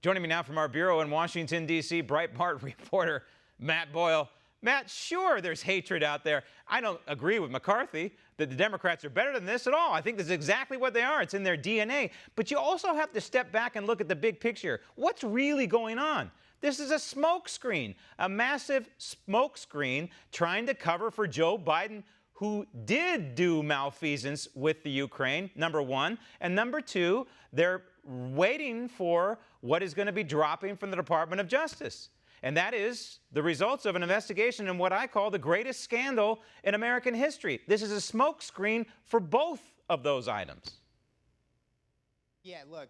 Joining me now from our bureau in Washington, D.C., Breitbart reporter Matt Boyle. Matt, sure, there's hatred out there. I don't agree with McCarthy that the Democrats are better than this at all. I think this is exactly what they are. It's in their DNA. But you also have to step back and look at the big picture. What's really going on? This is a smokescreen, a massive smokescreen trying to cover for Joe Biden, who did do malfeasance with the Ukraine, number one. And number two, they're waiting for what is going to be dropping from the Department of Justice. And that is the results of an investigation in what I call the greatest scandal in American history. This is a smokescreen for both of those items. Yeah, look,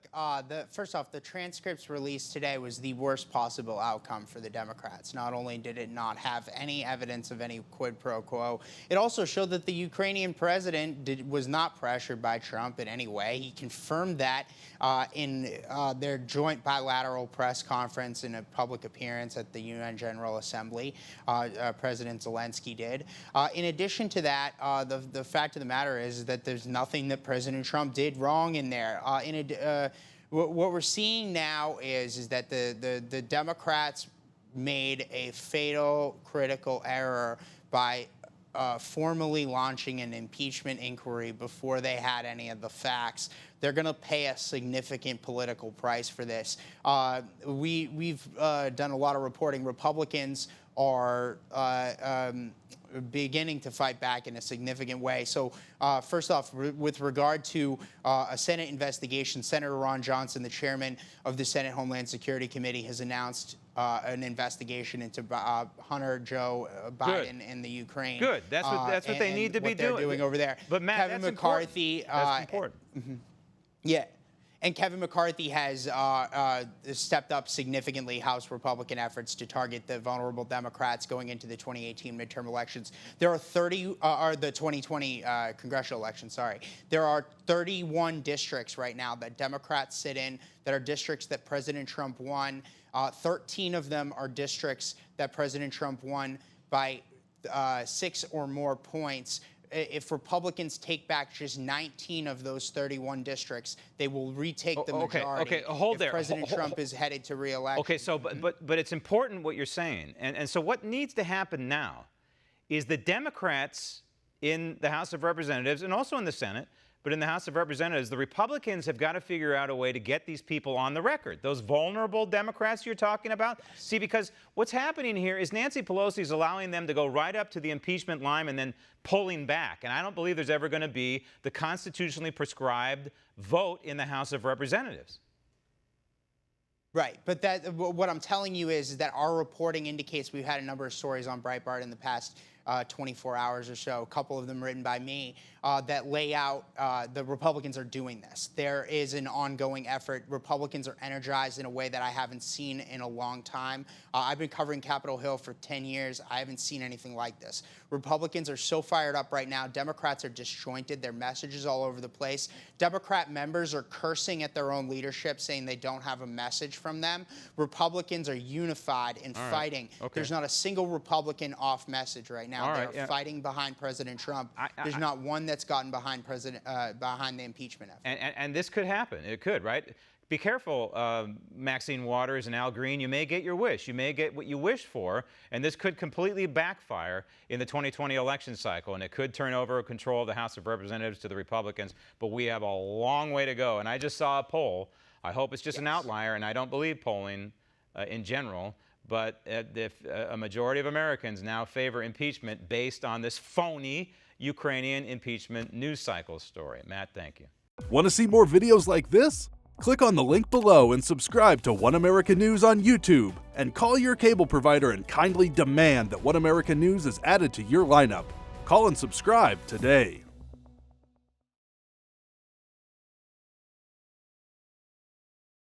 first off, the transcripts released today was the worst possible outcome for the Democrats. Not only did it not have any evidence of any quid pro quo, it also showed that the Ukrainian president was not pressured by Trump in any way. He confirmed that in their joint bilateral press conference in a public appearance at the UN General Assembly. President Zelensky did. In addition to that, the fact of the matter is that there's nothing that President Trump did wrong in there. What we're seeing now is that the Democrats made a fatal, critical error by formally launching an impeachment inquiry before they had any of the facts. They're going to pay a significant political price for this. We've done a lot of reporting. Republicans are beginning to fight back in a significant way. So first off, with regard to a Senate investigation, Senator Ron Johnson, the chairman of the Senate Homeland Security Committee, has announced an investigation into Hunter Joe Biden in the Ukraine. Good. That's what they need to be doing over there. But Matt, Kevin McCarthy. That's important. Yeah. And Kevin McCarthy has stepped up significantly House Republican efforts to target the vulnerable Democrats going into the 2018 midterm elections. There are the 2020 congressional elections, sorry. There are 31 districts right now that Democrats sit in that are districts that President Trump won. 13 of them are districts that President Trump won by 6 or more points. If Republicans take back just 19 of those 31 districts, they will retake the majority. Okay, hold there. If President Trump is headed to re-election. Okay, so but it's important what you're saying. And so what needs to happen now is the Democrats in the House of Representatives and also in the Senate, but in the House of Representatives, the Republicans have got to figure out a way to get these people on the record, those vulnerable Democrats you're talking about. See, because what's happening here is Nancy Pelosi is allowing them to go right up to the impeachment line and then pulling back. And I don't believe there's ever going to be the constitutionally prescribed vote in the House of Representatives. Right, but what I'm telling you is that our reporting indicates we've had a number of stories on Breitbart in the past 24 hours or so, a couple of them written by me, that lay out the Republicans are doing this. There is an ongoing effort. Republicans are energized in a way that I haven't seen in a long time. I've been covering Capitol Hill for 10 years. I haven't seen anything like this. Republicans are so fired up right now. Democrats are disjointed. Their messages all over the place. Democrat members are cursing at their own leadership, saying they don't have a message from them. Republicans are unified and fighting. Okay. There's not a single Republican off message right now. They're fighting behind President Trump. There's not one that's gotten behind behind the impeachment effort. And this could happen. It could, right? Be careful, Maxine Waters and Al Green. You may get your wish. You may get what you wish for, and this could completely backfire in the 2020 election cycle, and it could turn over control of the House of Representatives to the Republicans, but we have a long way to go. And I just saw a poll. I hope it's just an outlier, and I don't believe polling in general, but if a majority of Americans now favor impeachment based on this phony Ukrainian impeachment news cycle story. Matt, thank you. Want to see more videos like this? Click on the link below and subscribe to One American News on YouTube, and call your cable provider and kindly demand that One American News is added to your lineup. Call and subscribe today.